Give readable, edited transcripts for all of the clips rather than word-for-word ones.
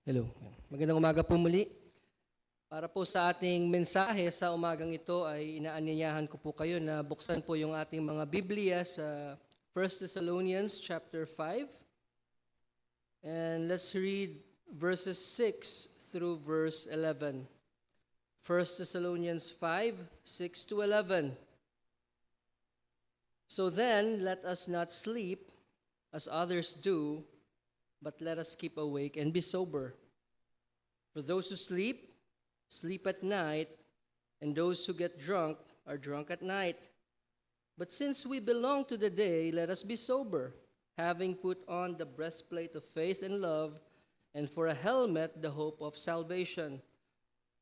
Hello. Magandang umaga po muli. Para po sa ating mensahe sa umagang ito ay inaanyayahan ko po kayo na buksan po yung ating mga Biblia sa 1 Thessalonians chapter 5. And let's read verses 6 through verse 11. 1 Thessalonians 5, 6 to 11. So then, let us not sleep as others do, but let us keep awake and be sober. For those who sleep, sleep at night, and those who get drunk are drunk at night. But since we belong to the day, let us be sober, having put on the breastplate of faith and love, and for a helmet the hope of salvation.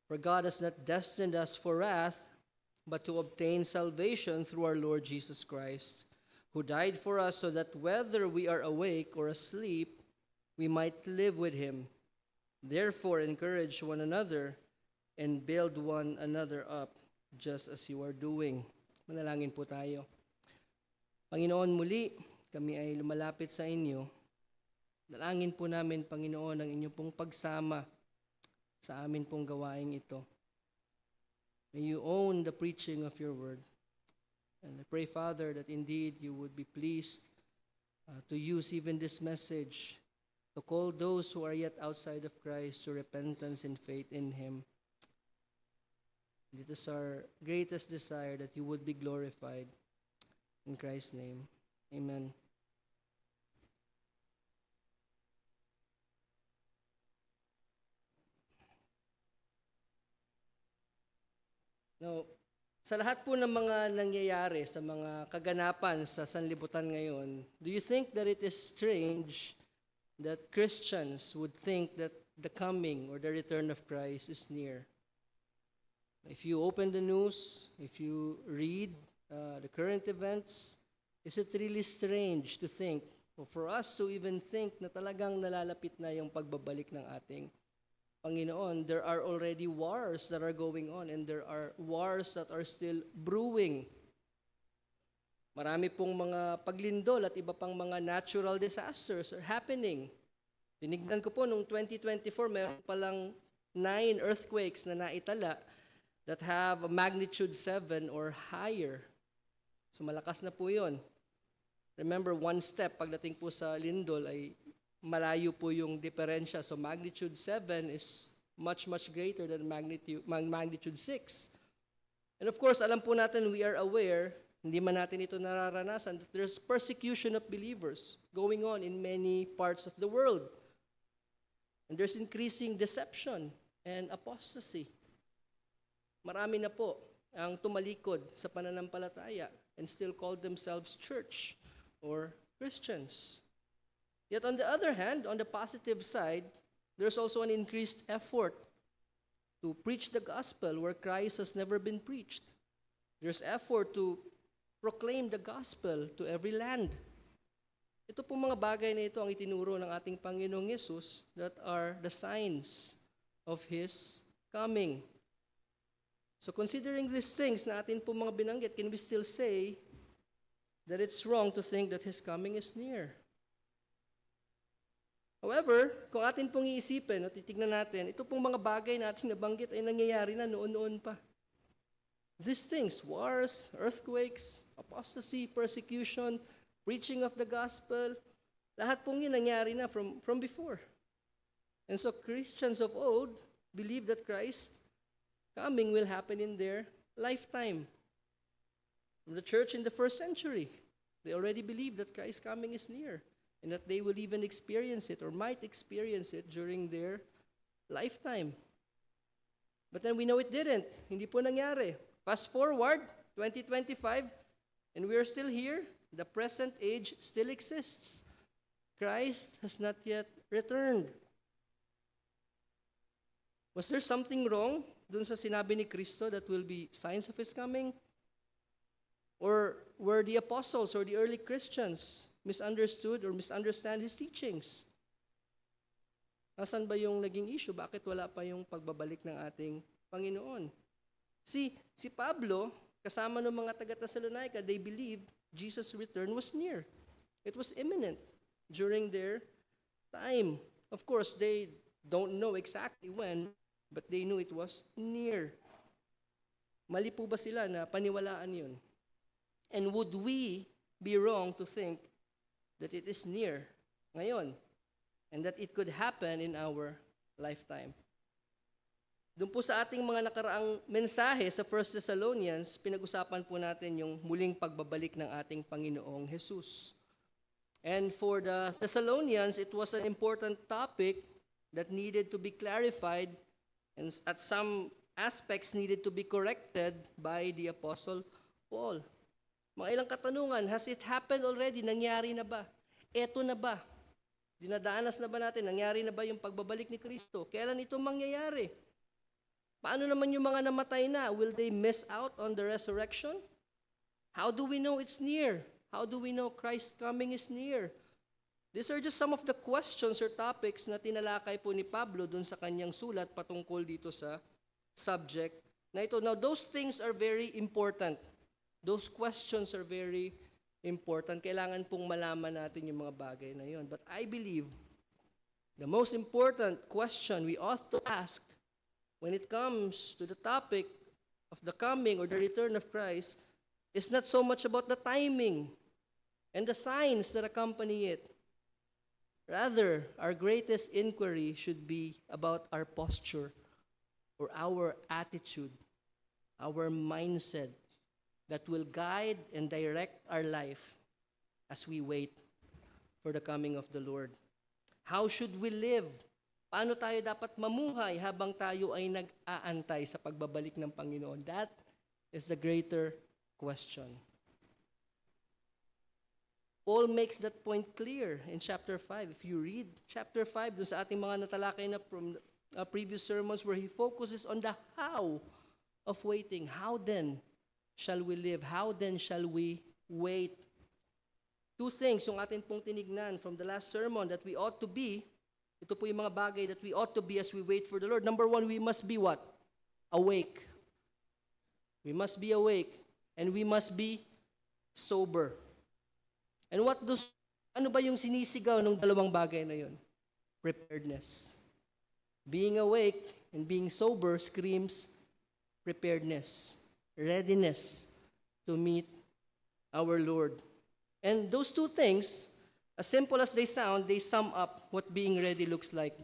For God has not destined us for wrath, but to obtain salvation through our Lord Jesus Christ, who died for us so that whether we are awake or asleep, we might live with him. Therefore, encourage one another and build one another up, just as you are doing. Manalangin po tayo. Panginoon, muli kami ay lumalapit sa inyo. Dalangin po namin, Panginoon, ang inyong pong pagsama sa amin pong gawaing ito. May you own the preaching of your word. And I pray, Father, that indeed you would be pleased to use even this message to call those who are yet outside of Christ to repentance and faith in him. It is our greatest desire that you would be glorified. In Christ's name, amen. Now, sa lahat po ng mga nangyayari, sa mga kaganapan sa sanlibutan ngayon, do you think that it is strange that Christians would think that the coming or the return of Christ is near? If you open the news, if you read the current events, is it really strange to think, or for us to even think na talagang nalalapit na yung pagbabalik ng ating Panginoon? There are already wars that are going on, and there are wars that are still brewing. Marami pong mga paglindol at iba pang mga natural disasters are happening. Tinignan ko po noong 2024, meron palang 9 earthquakes na naitala that have a magnitude 7 or higher. So malakas na po yun. Remember, one step pagdating po sa lindol ay malayo po yung diferensya. So magnitude 7 is much, much greater than magnitude 6. And of course, alam po natin, we are aware, hindi man natin ito nararanasan, that there's persecution of believers going on in many parts of the world. And there's increasing deception and apostasy. Marami na po ang tumalikod sa pananampalataya and still call themselves church or Christians. Yet on the other hand, on the positive side, there's also an increased effort to preach the gospel where Christ has never been preached. There's effort to proclaim the gospel to every land. Ito pong mga bagay na ito ang itinuro ng ating Panginoong Yesus that are the signs of His coming. So considering these things na atin po mga binanggit, can we still say that it's wrong to think that His coming is near? However, kung atin pong iisipin o titignan natin, ito pong mga bagay na ating nabanggit ay nangyayari na noon-noon pa. These things, wars, earthquakes, apostasy, persecution, preaching of the gospel, lahat pong yun nangyari na from before. And so Christians of old believe that Christ coming will happen in their lifetime. From the church in the first century, they already believe that Christ's coming is near and that they will even experience it or might experience it during their lifetime. But then we know it didn't. Hindi po nangyari. Fast forward, 2025, and we are still here. The present age still exists. Christ has not yet returned. Was there something wrong dun sa sinabi ni Kristo that will be signs of His coming? Or were the apostles or the early Christians misunderstood or misunderstand His teachings? Nasaan ba yung naging issue? Bakit wala pa yung pagbabalik ng ating Panginoon? Si Pablo, kasama ng mga taga-Thessalonica, they believed Jesus' return was near. It was imminent during their time. Of course, they don't know exactly when, but they knew it was near. Mali po ba sila na paniwalaan yun? And would we be wrong to think that it is near ngayon and that it could happen in our lifetime? Doon po sa ating mga nakaraang mensahe sa 1 Thessalonians, pinag-usapan po natin yung muling pagbabalik ng ating Panginoong Jesus. And for the Thessalonians, it was an important topic that needed to be clarified and at some aspects needed to be corrected by the Apostle Paul. Mga ilang katanungan, has it happened already? Nangyari na ba? Eto na ba? Dinadanas na ba natin? Nangyari na ba yung pagbabalik ni Kristo? Kailan ito mangyayari? Paano naman yung mga namatay na? Will they miss out on the resurrection? How do we know it's near? How do we know Christ's coming is near? These are just some of the questions or topics na tinalakay po ni Pablo dun sa kanyang sulat patungkol dito sa subject na ito. Now, those things are very important. Those questions are very important. Kailangan pong malaman natin yung mga bagay na yun. But I believe the most important question we ought to ask when it comes to the topic of the coming or the return of Christ is not so much about the timing and the signs that accompany it. Rather, our greatest inquiry should be about our posture or our attitude, our mindset that will guide and direct our life as we wait for the coming of the Lord. How should we live? Paano tayo dapat mamuhay habang tayo ay nag-aantay sa pagbabalik ng Panginoon? That is the greater question. Paul makes that point clear in chapter 5. If you read chapter 5, dun sa ating mga natalakay na from previous sermons where he focuses on the how of waiting. How then shall we live? How then shall we wait? Two things yung atin pong tinignan from the last sermon that we ought to be. Ito po yung mga bagay that we ought to be as we wait for the Lord. Number one, we must be what? Awake. We must be awake. And we must be sober. And ano ba yung sinisigaw ng dalawang bagay na yun? Preparedness. Being awake and being sober screams preparedness, readiness to meet our Lord. And those two things, as simple as they sound, they sum up what being ready looks like.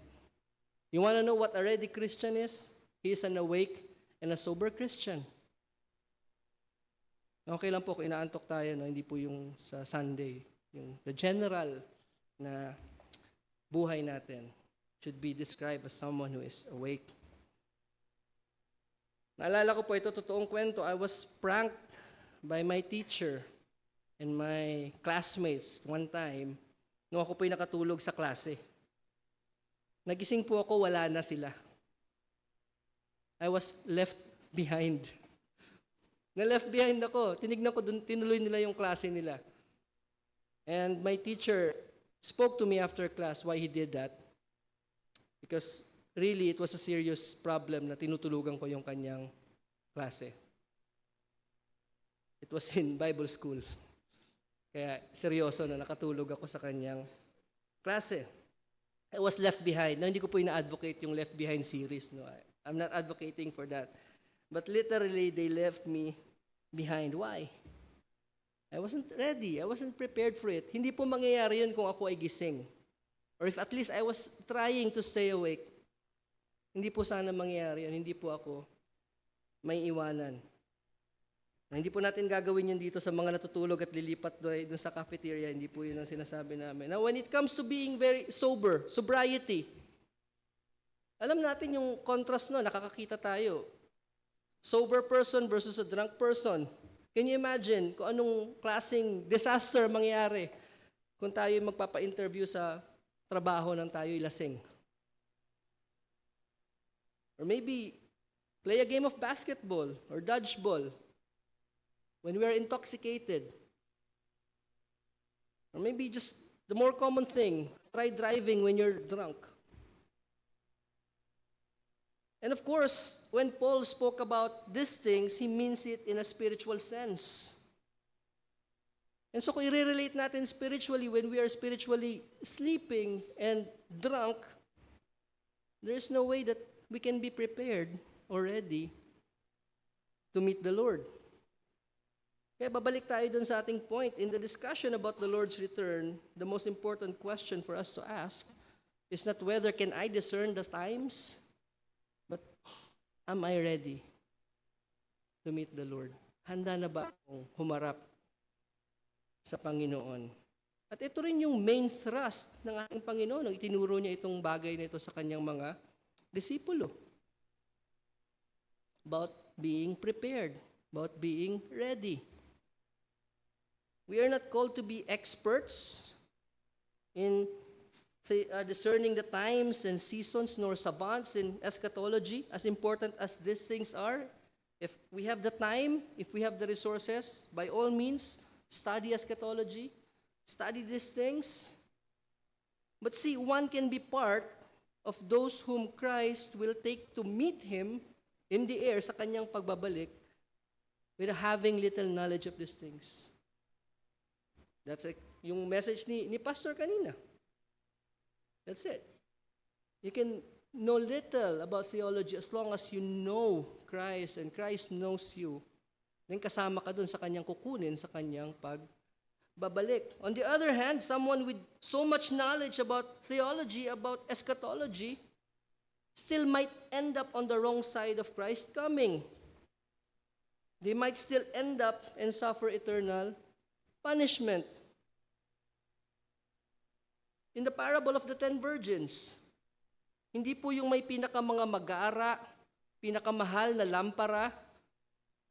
You want to know what a ready Christian is? He is an awake and a sober Christian. Okay lang po kung inaantok tayo, no? Hindi po yung sa Sunday. Yung the general na buhay natin should be described as someone who is awake. Naalala ko po ito, totoong kwento. I was pranked by my teacher and my classmates one time nung ako po'y nakatulog sa klase. Nagising po ako, wala na sila. I was left behind. Na-left behind ako. Tinignan ko dun, tinuloy nila yung klase nila. And my teacher spoke to me after class why he did that. Because really, it was a serious problem na tinutulugan ko yung kanyang klase. It was in Bible school. Kaya seryoso na nakatulog ako sa kanyang klase. I was left behind. Now, hindi ko po ina-advocate yung left behind series. No? I'm not advocating for that. But literally, they left me behind. Why? I wasn't ready. I wasn't prepared for it. Hindi po mangyayari yun kung ako ay gising. Or if at least I was trying to stay awake. Hindi po sana mangyayari yun. Hindi po ako may iwanan. Hindi po natin gagawin yun dito sa mga natutulog at lilipat doon sa cafeteria. Hindi po yun ang sinasabi namin. Now, when it comes to being very sober, sobriety, alam natin yung contrast no, nakakakita tayo. Sober person versus a drunk person. Can you imagine kung anong klaseng disaster mangyayari kung tayo magpapa-interview sa trabaho ng tayo'y lasing? Or maybe, play a game of basketball or dodgeball when we are intoxicated. Or maybe just the more common thing, try driving when you're drunk. And of course, when Paul spoke about these things, he means it in a spiritual sense. And so kung i-relate natin spiritually, when we are spiritually sleeping and drunk, there is no way that we can be prepared or ready to meet the Lord. Kaya babalik tayo dun sa ating point. In the discussion about the Lord's return, the most important question for us to ask is not whether can I discern the times, but am I ready to meet the Lord? Handa na ba akong humarap sa Panginoon? At ito rin yung main thrust ng ating Panginoon nung itinuro niya itong bagay na ito sa kanyang mga disipulo. About being prepared, about being ready. We are not called to be experts in discerning the times and seasons, nor savants in eschatology, as important as these things are. If we have the time, if we have the resources, by all means, study eschatology, study these things. But see, one can be part of those whom Christ will take to meet Him in the air sa kanyang pagbabalik with having little knowledge of these things. That's yung message ni Pastor kanina. That's it. You can know little about theology as long as you know Christ and Christ knows you. Then kasama ka dun sa kanyang kukunin, sa kanyang pagbabalik. On the other hand, someone with so much knowledge about theology, about eschatology, still might end up on the wrong side of Christ coming. They might still end up and suffer eternal punishment. In the parable of the 10 virgins, hindi po yung may mga mag-aara, pinakamahal na lampara,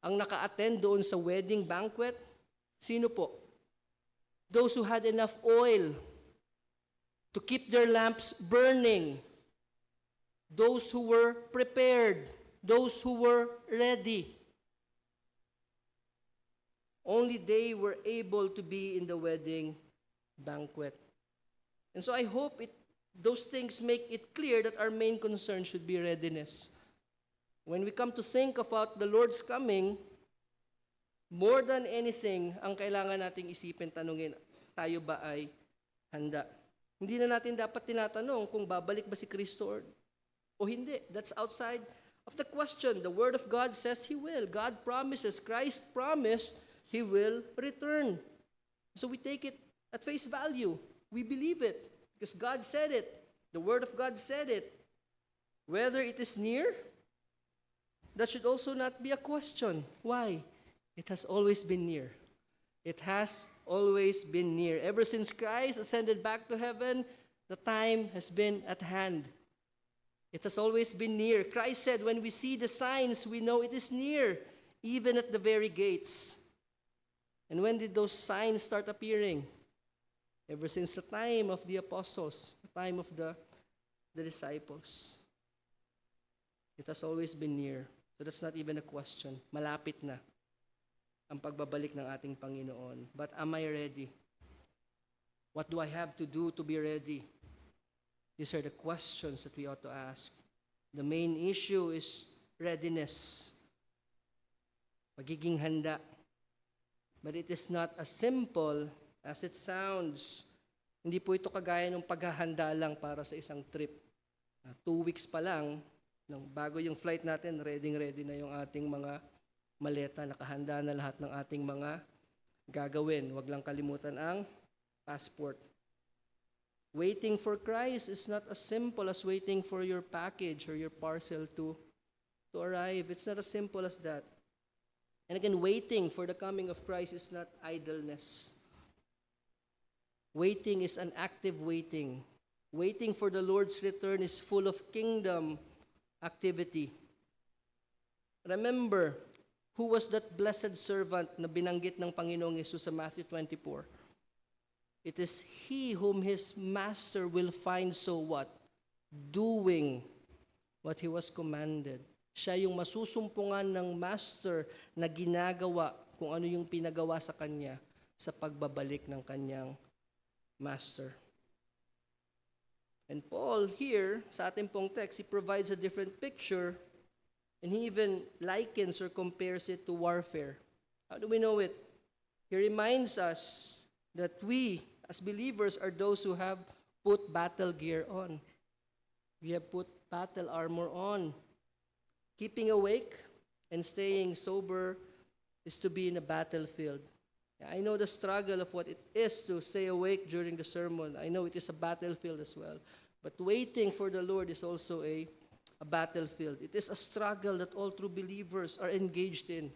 ang naka-attend doon sa wedding banquet. Sino po? Those who had enough oil to keep their lamps burning. Those who were prepared. Those who were ready. Only they were able to be in the wedding banquet. And so I hope those things make it clear that our main concern should be readiness. When we come to think about the Lord's coming, more than anything, ang kailangan nating isipin, tanungin, tayo ba ay handa? Hindi na natin dapat tinatanong kung babalik ba si Kristo o hindi. That's outside of the question. The Word of God says He will. God promises, Christ promised, He will return. So we take it at face value. We believe it because God said it. The Word of God said it. Whether it is near, that should also not be a question. Why? It has always been near. It has always been near. Ever since Christ ascended back to heaven, the time has been at hand. It has always been near. Christ said, when we see the signs, we know it is near, even at the very gates. And when did those signs start appearing? Ever since the time of the apostles, the time of the disciples. It has always been near. So that's not even a question. Malapit na ang pagbabalik ng ating Panginoon. But am I ready? What do I have to do to be ready? These are the questions that we ought to ask. The main issue is readiness. Pagiging handa. But it is not as simple as it sounds. Hindi po ito kagaya ng paghahanda lang para sa isang trip. 2 weeks pa lang, bago yung flight natin, ready na yung ating mga maleta, nakahanda na lahat ng ating mga gagawin. Huwag lang kalimutan ang passport. Waiting for Christ is not as simple as waiting for your package or your parcel to arrive. It's not as simple as that. And again, waiting for the coming of Christ is not idleness. Waiting is an active waiting. Waiting for the Lord's return is full of kingdom activity. Remember, who was that blessed servant na binanggit ng Panginoong Yesus sa Matthew 24? It is he whom his master will find so what? Doing what he was commanded. Siya yung masusumpungan ng master na ginagawa kung ano yung pinagawa sa kanya sa pagbabalik ng kanyang master. And Paul here, sa ating pong text, he provides a different picture and he even likens or compares it to warfare. How do we know it? He reminds us that we, as believers, are those who have put battle gear on. We have put battle armor on. Keeping awake and staying sober is to be in a battlefield. I know the struggle of what it is to stay awake during the sermon. I know it is a battlefield as well. But waiting for the Lord is also a battlefield. It is a struggle that all true believers are engaged in.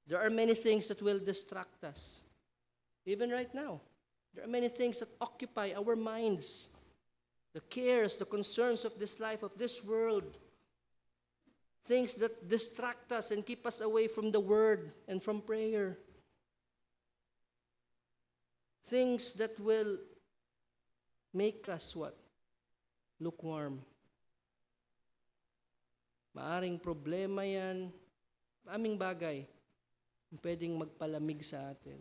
There are many things that will distract us. Even right now, there are many things that occupy our minds. The cares, the concerns of this life, of this world. Things that distract us and keep us away from the Word and from prayer. Things that will make us what? Lukewarm. Maaring problema yan, maraming bagay ang pwedeng magpalamig sa atin.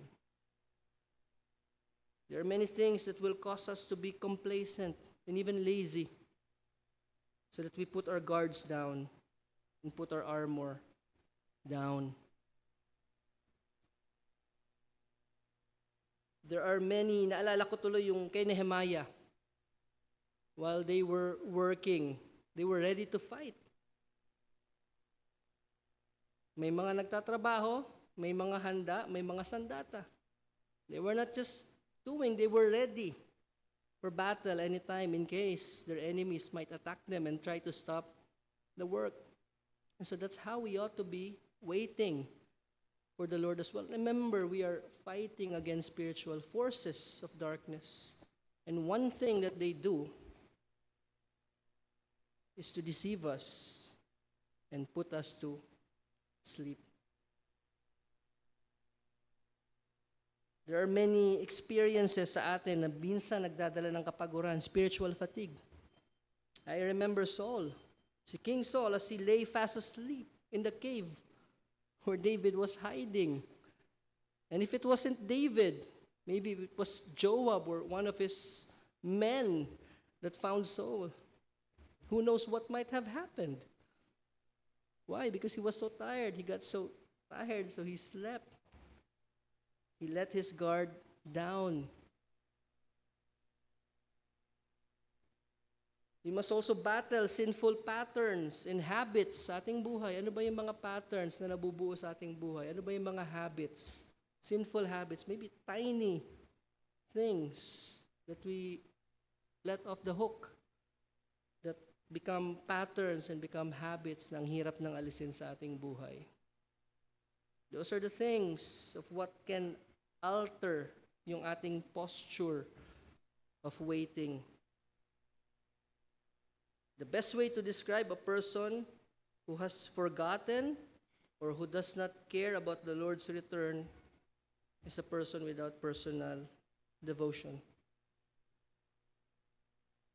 There are many things that will cause us to be complacent and even lazy, so that we put our guards down and put our armor down. There are many, naalala ko tuloy yung kay Nehemiah. While they were working, they were ready to fight. May mga nagtatrabaho, may mga handa, may mga sandata. They were not just doing, they were ready for battle anytime in case their enemies might attack them and try to stop the work. And so that's how we ought to be waiting for the Lord as well. Remember, we are fighting against spiritual forces of darkness. And one thing that they do is to deceive us and put us to sleep. There are many experiences sa atin na minsan nagdadala ng kapaguran, spiritual fatigue. I remember Saul, si King Saul, as he lay fast asleep in the cave where David was hiding. And if it wasn't David, maybe it was Joab or one of his men that found Saul. Who knows what might have happened? Why? Because he was so tired. He got so tired, so he slept. He let his guard down. We must also battle sinful patterns and habits sa ating buhay. Ano ba yung mga patterns na nabubuo sa ating buhay? Ano ba yung mga habits? Sinful habits, maybe tiny things that we let off the hook, that become patterns and become habits na ang hirap ng alisin sa ating buhay. Those are the things of what can alter yung ating posture of waiting. The best way to describe a person who has forgotten or who does not care about the Lord's return is a person without personal devotion.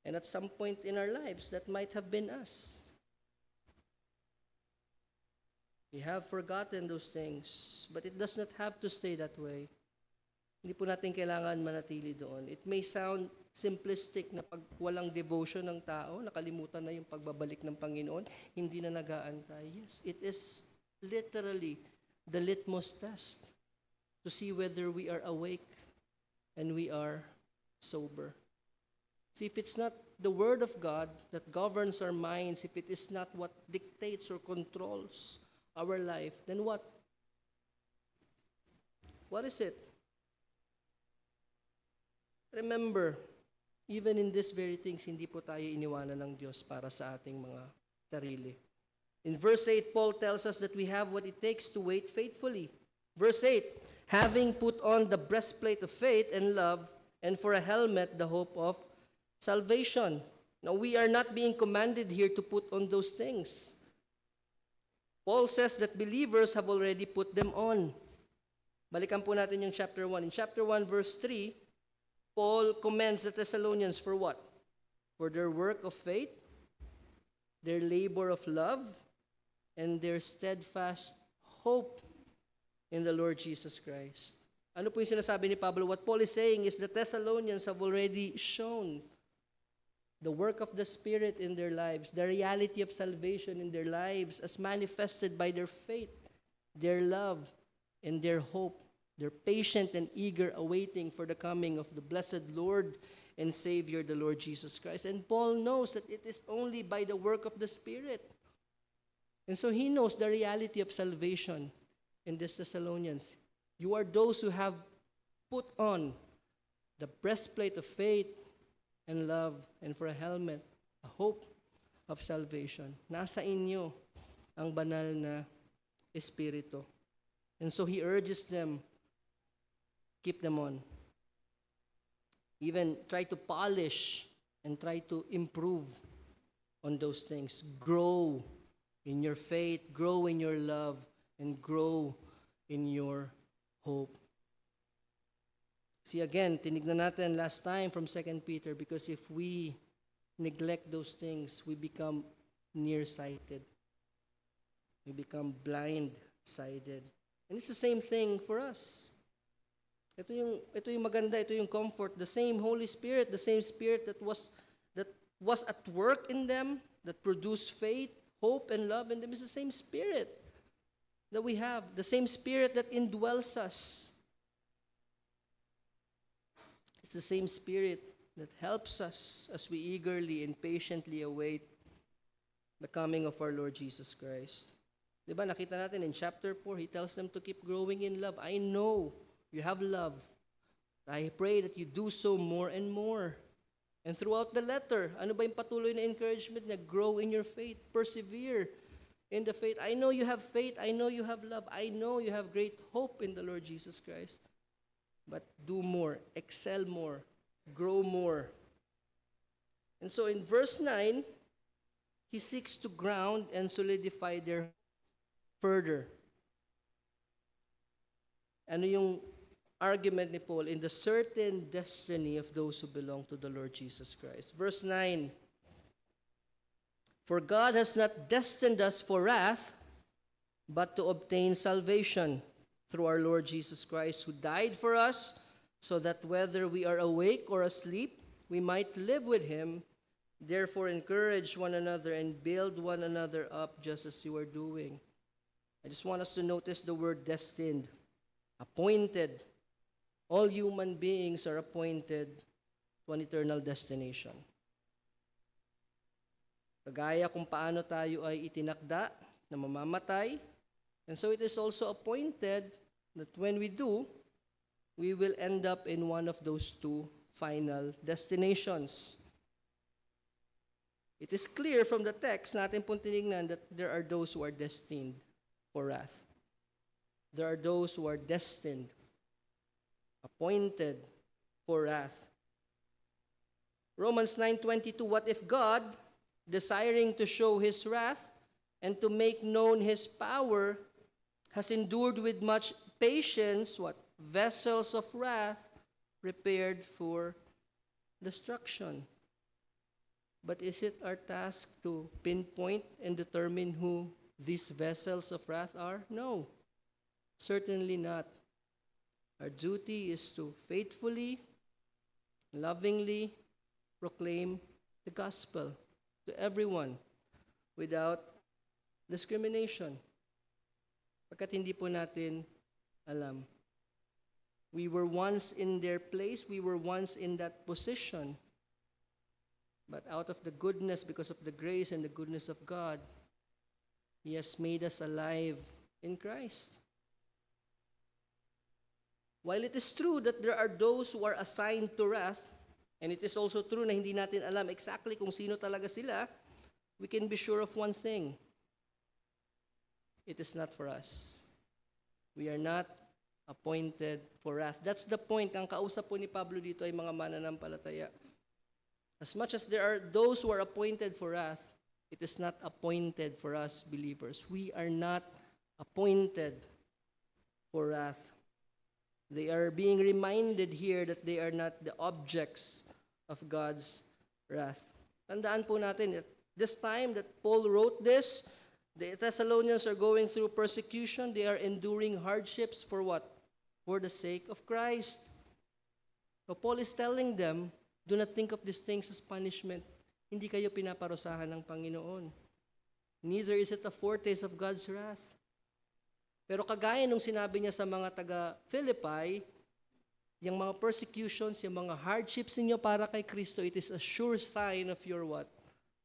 And at some point in our lives, that might have been us. We have forgotten those things, but it does not have to stay that way. Hindi po natin kailangan manatili doon. It may sound simplistic na pag walang devotion ng tao, nakalimutan na yung pagbabalik ng Panginoon, hindi na nag-aantay. Yes, it is literally the litmus test to see whether we are awake and we are sober. See, if it's not the Word of God that governs our minds, if it is not what dictates or controls our life, then what? What is it? Remember, even in these very things, hindi po tayo iniwanan ng Diyos para sa ating mga sarili. In verse 8, Paul tells us that we have what it takes to wait faithfully. Verse 8, having put on the breastplate of faith and love, and for a helmet, the hope of salvation. Now, we are not being commanded here to put on those things. Paul says that believers have already put them on. Balikan po natin yung chapter 1. In chapter 1, verse 3, Paul commends the Thessalonians for what? For their work of faith, their labor of love, and their steadfast hope in the Lord Jesus Christ. Ano po yung sinasabi ni Pablo? What Paul is saying is the Thessalonians have already shown the work of the Spirit in their lives, the reality of salvation in their lives as manifested by their faith, their love, and their hope. They're patient and eager, awaiting for the coming of the blessed Lord and Savior, the Lord Jesus Christ. And Paul knows that it is only by the work of the Spirit. And so he knows the reality of salvation in this Thessalonians. You are those who have put on the breastplate of faith and love, and for a helmet, a hope of salvation. Nasa inyo ang banal na Espiritu. And so he urges them, keep them on. Even try to polish and try to improve on those things. Grow in your faith, grow in your love, and grow in your hope. See again, tinignan natin last time from 2 Peter, because if we neglect those things, we become nearsighted. We become blind-sighted. And it's the same thing for us. Ito yung maganda, ito yung comfort. The same Holy Spirit, the same Spirit that was at work in them, that produced faith, hope, and love in them, is the same Spirit that we have. The same Spirit that indwells us. It's the same Spirit that helps us as we eagerly and patiently await the coming of our Lord Jesus Christ. Diba, nakita natin in chapter 4, he tells them to keep growing in love. I know you have love. I pray that you do so more and more. And throughout the letter, ano ba yung patuloy na encouragement niya? Grow in your faith. Persevere in the faith. I know you have faith. I know you have love. I know you have great hope in the Lord Jesus Christ. But do more. Excel more. Grow more. And so in verse 9, he seeks to ground and solidify their further. Ano yung argument ni Paul? In the certain destiny of those who belong to the Lord Jesus Christ. Verse 9, for God has not destined us for wrath, but to obtain salvation through our Lord Jesus Christ, who died for us, so that whether we are awake or asleep, we might live with him. Therefore, encourage one another and build one another up, just as you are doing. I just want us to notice the word destined, appointed. All human beings are appointed to an eternal destination. Kagaya kung paano tayo ay itinakda na mamamatay, and so it is also appointed that when we do, we will end up in one of those two final destinations. It is clear from the text natin pong tinignan that there are those who are destined for wrath. There are those who are destined, appointed for wrath. Romans 9:22, what if God, desiring to show his wrath and to make known his power, has endured with much patience what? Vessels of wrath prepared for destruction. But is it our task to pinpoint and determine who these vessels of wrath are? No, certainly not. Our duty is to faithfully, lovingly proclaim the gospel to everyone without discrimination. Pagkat hindi po natin alam. We were once in their place, we were once in that position. But out of the goodness, because of the grace and the goodness of God, he has made us alive in Christ. While it is true that there are those who are assigned to wrath, and it is also true na hindi natin alam exactly kung sino talaga sila, we can be sure of one thing. It is not for us. We are not appointed for wrath. That's the point. Ang kausap po ni Pablo dito ay mga mananampalataya. As much as there are those who are appointed for wrath, it is not appointed for us believers. We are not appointed for wrath. They are being reminded here that they are not the objects of God's wrath. Tandaan po natin, at this time that Paul wrote this, the Thessalonians are going through persecution. They are enduring hardships for what? For the sake of Christ. So Paul is telling them, do not think of these things as punishment. Hindi kayo pinaparusahan ng Panginoon. Neither is it a foretaste of God's wrath. Pero kagaya nung sinabi niya sa mga taga-Philippi, Yung mga persecutions, yung mga hardships ninyo para kay Kristo, it is a sure sign of your what?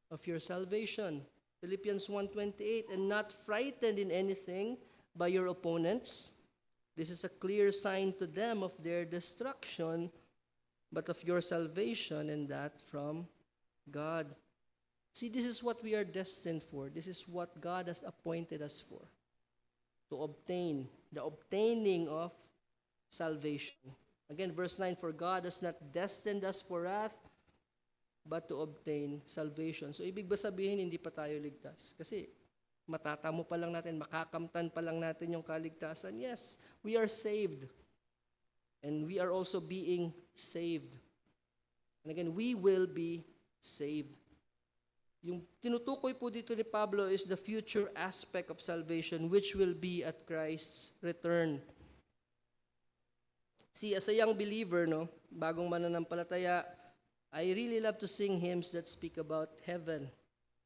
Of your salvation. Philippians 1:28, and not frightened in anything by your opponents. This is a clear sign to them of their destruction, but of your salvation, and that from God. See, this is what we are destined for. This is what God has appointed us for. To obtain, the obtaining of salvation. Again, verse 9, for God has not destined us for wrath, but to obtain salvation. So, ibig ba sabihin, hindi pa tayo ligtas? Kasi, matatamo pa lang natin, makakamtan pa lang natin yung kaligtasan. Yes, we are saved. And we are also being saved. And again, we will be saved. Yung tinutukoy po dito ni Pablo is the future aspect of salvation, which will be at Christ's return. See, as a young believer, no, bagong mananampalataya, I really love to sing hymns that speak about heaven.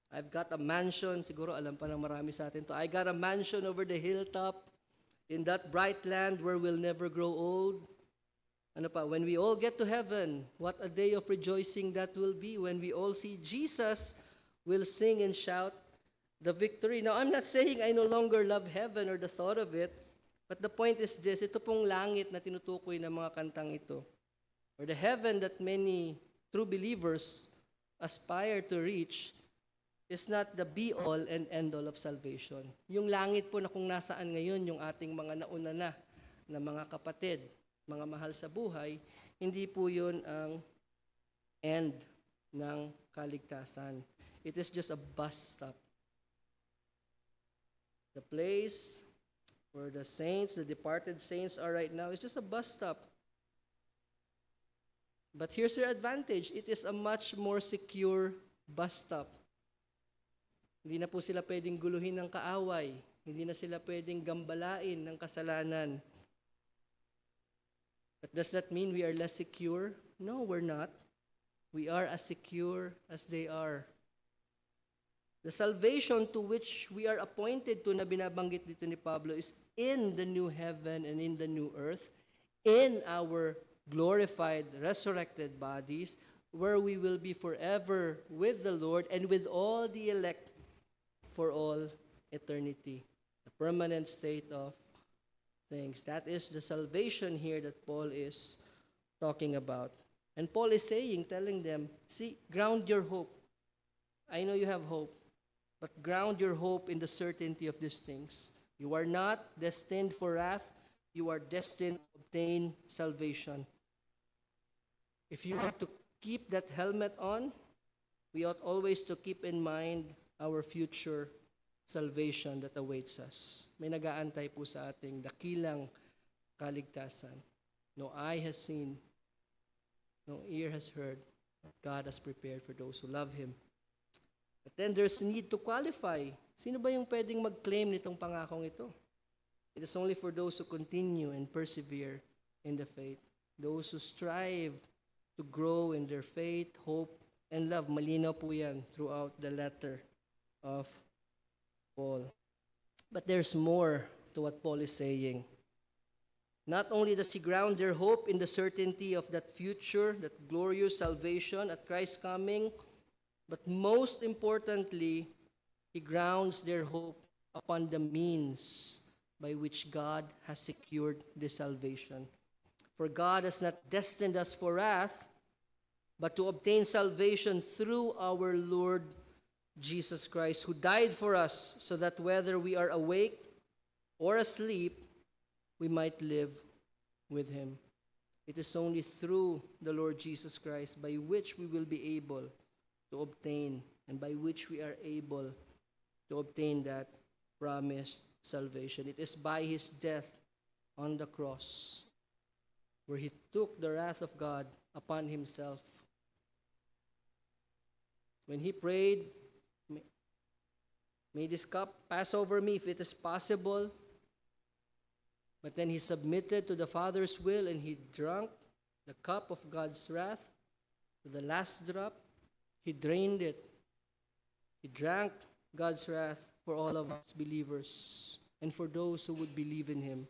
I've got a mansion, siguro alam pa ng marami sa atin to. I got a mansion over the hilltop in that bright land where we'll never grow old. Ano pa, when we all get to heaven, what a day of rejoicing that will be when we all see Jesus, we'll sing and shout the victory. Now, I'm not saying I no longer love heaven or the thought of it, but the point is this, ito pong langit na tinutukoy ng mga kantang ito, or the heaven that many true believers aspire to reach, is not the be-all and end-all of salvation. Yung langit po na kung nasaan ngayon yung ating mga nauna na mga kapatid, mga mahal sa buhay, hindi po yun ang end ng kaligtasan. It is just a bus stop. The place where the saints, the departed saints are right now, is just a bus stop. But here's your advantage. It is a much more secure bus stop. Hindi na po sila pwedeng guluhin ng kaaway. Hindi na sila pwedeng gambalain ng kasalanan. But does that mean we are less secure? No, we're not. We are as secure as they are. The salvation to which we are appointed to na binabanggit dito ni Pablo is in the new heaven and in the new earth, in our glorified, resurrected bodies, where we will be forever with the Lord and with all the elect for all eternity. The permanent state of things. That is the salvation here that Paul is talking about. And Paul is saying, telling them, see, ground your hope. I know you have hope, but ground your hope in the certainty of these things. You are not destined for wrath. You are destined to obtain salvation. If you want to keep that helmet on, we ought always to keep in mind our future salvation that awaits us. May nag-aantay po sa ating dakilang kaligtasan. No eye has seen, no ear has heard, what God has prepared for those who love Him. But then there's need to qualify. Sino ba yung pwedeng mag-claim nitong pangakong ito? It is only for those who continue and persevere in the faith. Those who strive to grow in their faith, hope, and love. Malinaw po yan throughout the letter of Paul. But there's more to what Paul is saying. Not only does he ground their hope in the certainty of that future, that glorious salvation at Christ's coming, but most importantly, he grounds their hope upon the means by which God has secured this salvation. For God has not destined us for wrath, but to obtain salvation through our Lord Jesus Christ, who died for us, so that whether we are awake or asleep, we might live with Him. It is only through the Lord Jesus Christ by which we will be able to obtain, and by which we are able to obtain that promised salvation. It is by His death on the cross, where He took the wrath of God upon Himself. When He prayed, may this cup pass over me if it is possible. But then He submitted to the Father's will, and He drank the cup of God's wrath to the last drop. He drained it. He drank God's wrath for all of us believers and for those who would believe in Him.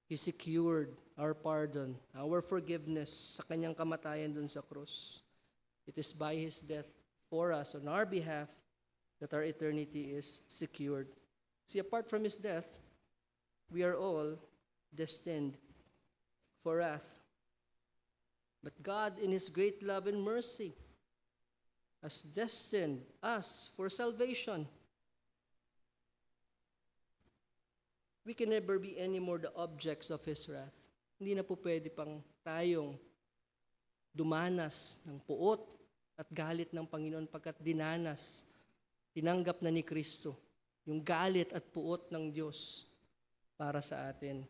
He secured our pardon, our forgiveness sa kanyang kamatayan dun sa krus. It is by His death for us, on our behalf, that our eternity is secured. See, apart from His death, we are all destined for wrath. But God, in His great love and mercy, has destined us for salvation. We can never be anymore the objects of His wrath. Hindi na po pwede pang tayong dumanas ng puot at galit ng Panginoon pagkat tinanggap na ni Kristo yung galit at puot ng Diyos para sa atin.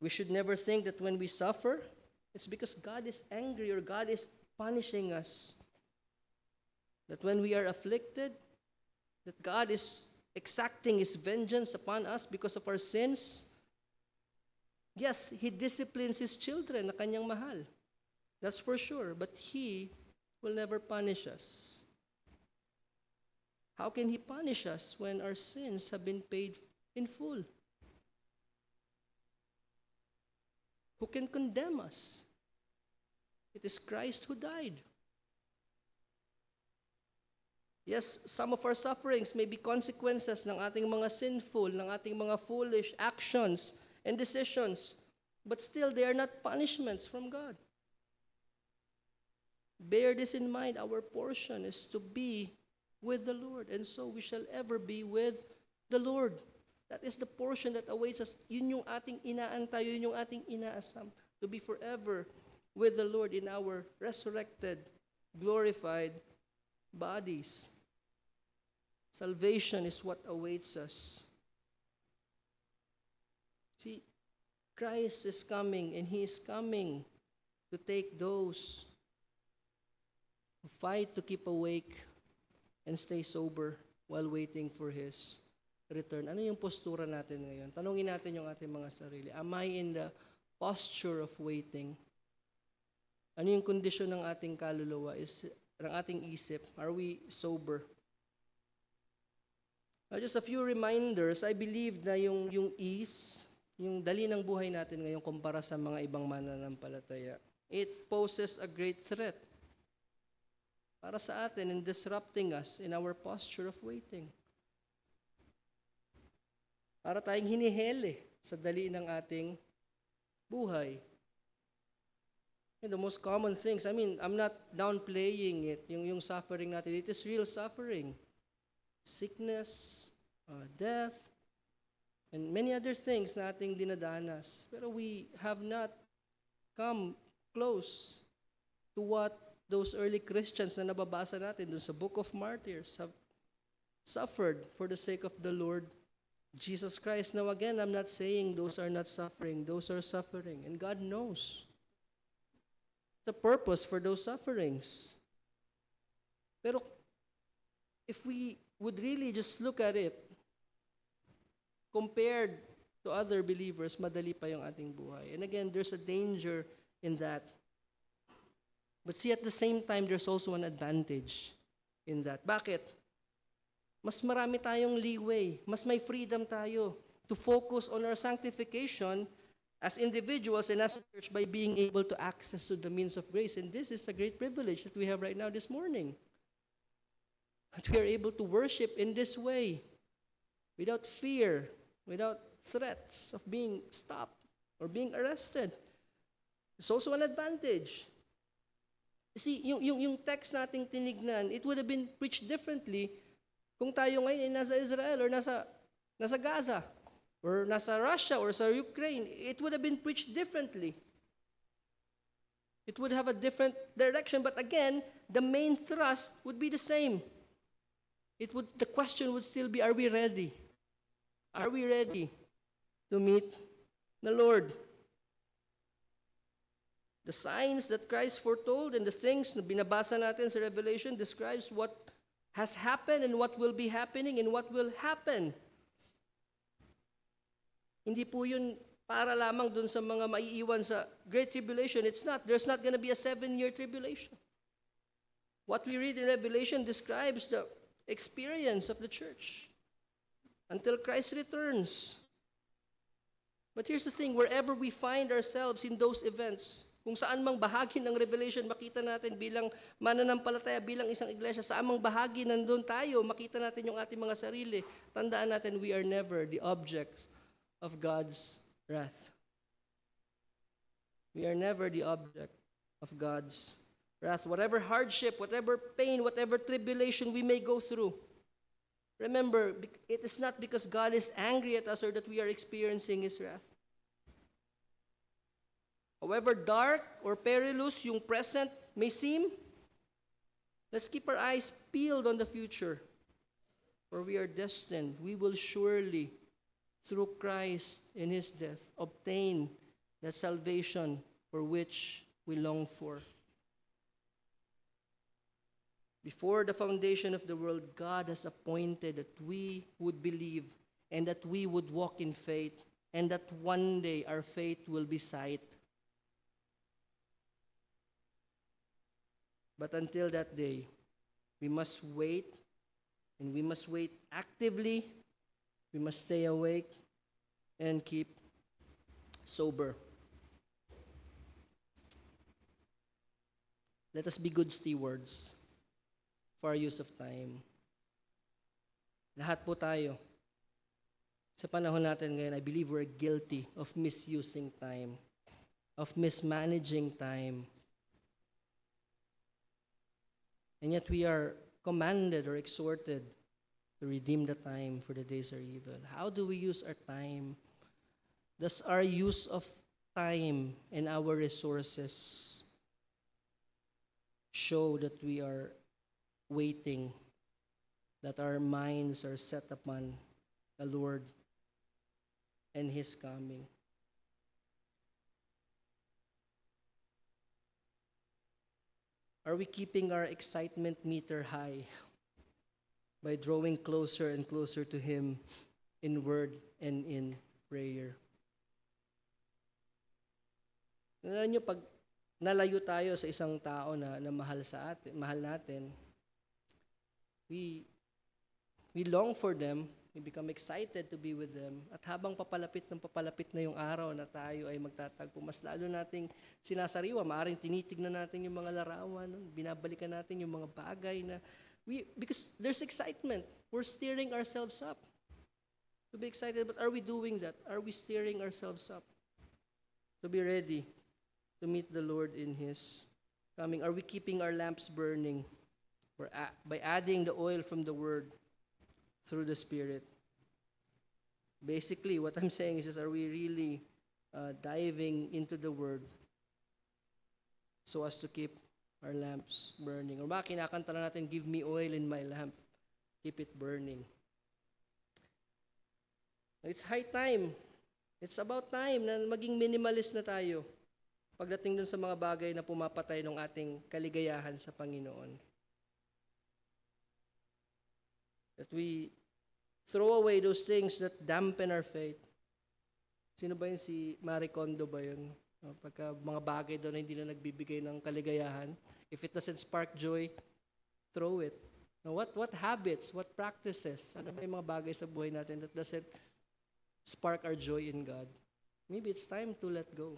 We should never think that when we suffer, it's because God is angry or God is punishing us. That when we are afflicted, that God is exacting His vengeance upon us because of our sins. Yes, He disciplines His children na Kanyang mahal. That's for sure. But He will never punish us. How can He punish us when our sins have been paid in full? Who can condemn us? It is Christ who died. Yes, some of our sufferings may be consequences ng ating mga sinful, ng ating mga foolish actions and decisions, but still they are not punishments from God. Bear this in mind, our portion is to be with the Lord, and so we shall ever be with the Lord. That is the portion that awaits us. Yun yung ating inaantay, yun yung ating inaasam, to be forever with the Lord in our resurrected, glorified bodies. Salvation is what awaits us. See, Christ is coming, and He is coming to take those who fight to keep awake and stay sober while waiting for His return. Ano yung postura natin ngayon? Tanungin natin yung ating mga sarili. Am I in the posture of waiting? Ano yung kondisyon ng ating kaluluwa? Ng ating isip? Are we sober? Just a few reminders. I believe na yung ease, yung dali ng buhay natin ngayon kumpara sa mga ibang mananampalataya, it poses a great threat para sa atin in disrupting us in our posture of waiting. Para tayong hinihele sa dali ng ating buhay. And the most common things, I'm not downplaying it, yung suffering natin. It is real suffering. Sickness, death, and many other things na ating dinadanas. Pero we have not come close to what those early Christians na nababasa natin dun sa Book of Martyrs have suffered for the sake of the Lord Jesus Christ. Now again, I'm not saying those are not suffering. Those are suffering. And God knows the purpose for those sufferings. Pero if we would really just look at it, compared to other believers, madali pa yung ating buhay. And again, there's a danger in that. But see, at the same time, there's also an advantage in that. Bakit? Mas marami tayong leeway. Mas may freedom tayo to focus on our sanctification as individuals and as a church by being able to access to the means of grace. And this is a great privilege that we have right now this morning. That we are able to worship in this way, without fear, without threats of being stopped or being arrested. It's also an advantage. See, yung text nating tinignan, it would have been preached differently kung tayo ngayon ay nasa Israel or nasa Gaza or nasa Russia or sa Ukraine. It would have been preached differently. It would have a different direction, but again, the main thrust would be the same. The question would still be, are we ready? Are we ready to meet the Lord? The signs that Christ foretold and the things na binabasa natin sa Revelation describes what has happened and what will be happening and what will happen. Hindi po yun para lamang dun sa mga maiiwan sa Great Tribulation. It's not. There's not going to be a 7-year tribulation. What we read in Revelation describes the experience of the church until Christ returns. But here's the thing, wherever we find ourselves in those events, kung saan mang bahagi ng Revelation makita natin bilang mananampalataya, bilang isang iglesia, saan mang bahagi nandun tayo, makita natin yung ating mga sarili, tandaan natin we are never the objects of God's wrath. We are never the object of God's wrath. Whatever hardship, whatever pain, whatever tribulation we may go through, remember, it is not because God is angry at us or that we are experiencing His wrath. However dark or perilous yung present may seem, let's keep our eyes peeled on the future. For we are destined, we will surely, through Christ in His death, obtain that salvation for which we long for. Before the foundation of the world, God has appointed that we would believe and that we would walk in faith and that one day our faith will be sight. But until that day, we must wait, and we must wait actively. We must stay awake and keep sober. Let us be good stewards for our use of time. Lahat po tayo. Sa panahon natin ngayon, I believe we're guilty of misusing time, of mismanaging time. And yet we are commanded or exhorted to redeem the time, for the days are evil. How do we use our time? Does our use of time and our resources show that we are waiting, that our minds are set upon the Lord and His coming? Are we keeping our excitement meter high by drawing closer and closer to Him in word and in prayer? Alam niyo, pag nalayo tayo sa isang tao na mahal mahal natin, we long for them, we become excited to be with them. At habang papalapit na yung araw na tayo ay magtatagpo, mas lalo nating sinasariwa. Maaring tinitignan natin yung mga larawan, binabalikan natin yung mga bagay na because there's excitement. We're stirring ourselves up to be excited. But are we doing that? Are we stirring ourselves up to be ready to meet the Lord in His coming? Are we keeping our lamps burning by adding the oil from the Word through the Spirit? Basically, what I'm saying is, are we really diving into the Word so as to keep our lamps burning? Or baka kinakanta na natin, give me oil in my lamp, keep it burning. It's high time. It's about time na maging minimalist na tayo pagdating dun sa mga bagay na pumapatay ng ating kaligayahan sa Panginoon. That we throw away those things that dampen our faith. Sino ba yun? Si Marie Kondo ba yun? Pagka mga bagay doon na hindi na nagbibigay ng kaligayahan, if it doesn't spark joy, throw it. Now, what habits, what practices, ano ba yung mga bagay sa buhay natin that doesn't spark our joy in God? Maybe it's time to let go.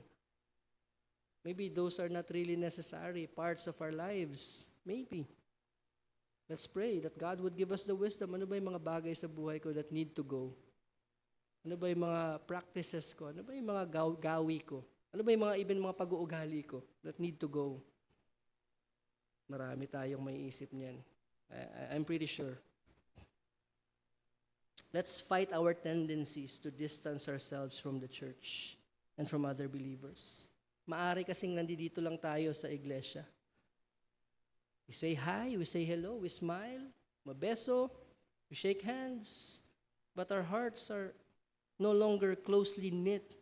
Maybe those are not really necessary parts of our lives. Maybe. Let's pray that God would give us the wisdom. Ano ba yung mga bagay sa buhay ko that need to go? Ano ba yung mga practices ko? Ano ba yung mga gawi ko? Ano ba yung mga pag-uugali ko that need to go? Marami tayong may isip niyan. I'm pretty sure. Let's fight our tendencies to distance ourselves from the church and from other believers. Maari kasing nandito lang tayo sa iglesia. We say hi, we say hello, we smile, mabeso, we shake hands, but our hearts are no longer closely knit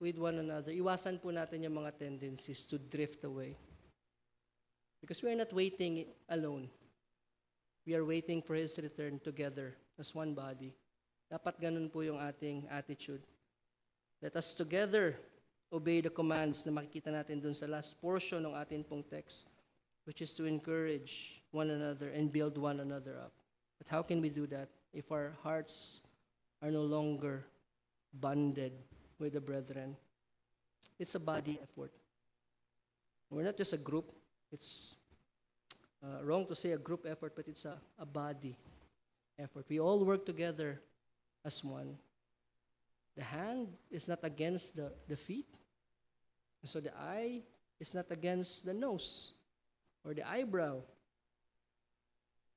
with one another. Iwasan po natin yung mga tendencies to drift away. Because we are not waiting alone. We are waiting for His return together as one body. Dapat ganun po yung ating attitude. Let us together obey the commands na makikita natin dun sa last portion ng ating pong text, which is to encourage one another and build one another up. But how can we do that if our hearts are no longer bonded with the brethren. It's a body effort. We're not just a group. It's wrong to say a group effort, but it's a body effort. We all work together as one. The hand is not against the feet. So the eye is not against the nose or the eyebrow.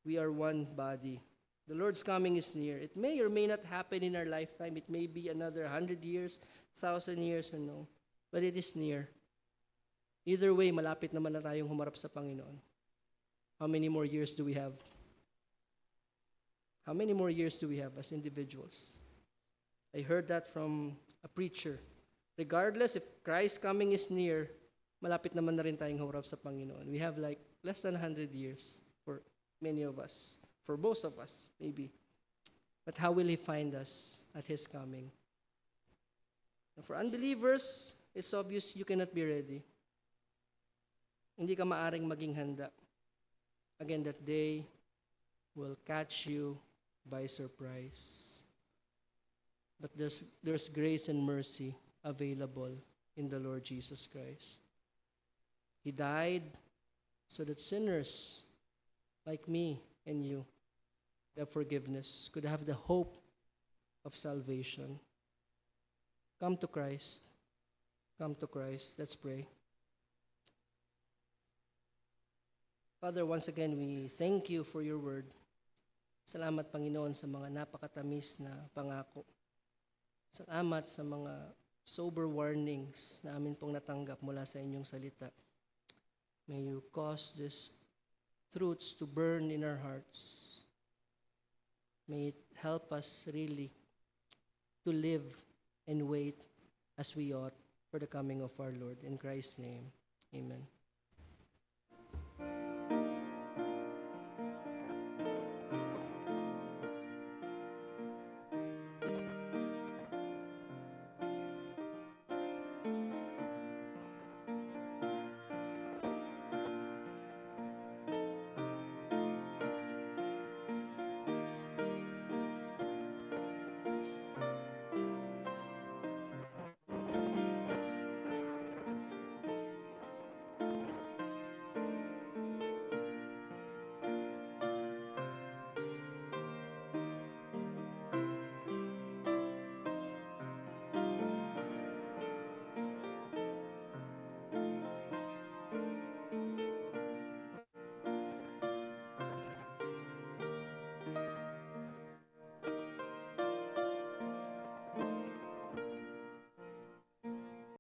We are one body. The Lord's coming is near. It may or may not happen in our lifetime. It may be another 100 years, 1,000 years, or no. But it is near. Either way, malapit naman na tayong humarap sa Panginoon. How many more years do we have? How many more years do we have as individuals? I heard that from a preacher. Regardless if Christ's coming is near, malapit naman na rin tayong humarap sa Panginoon. We have like less than 100 years for many of us. For most of us, maybe. But how will He find us at His coming? And for unbelievers, it's obvious you cannot be ready. Hindi ka maaring maging handa. Again, that day will catch you by surprise. But there's grace and mercy available in the Lord Jesus Christ. He died so that sinners like me and you could have forgiveness, could have the hope of salvation. Come to Christ. Come to Christ. Let's pray. Father, once again, we thank you for your word. Salamat, Panginoon, sa mga napakatamis na pangako. Salamat sa mga sober warnings na amin pong natanggap mula sa inyong salita. May you cause these truths to burn in our hearts. May it help us really to live and wait as we ought for the coming of our Lord. In Christ's name, amen.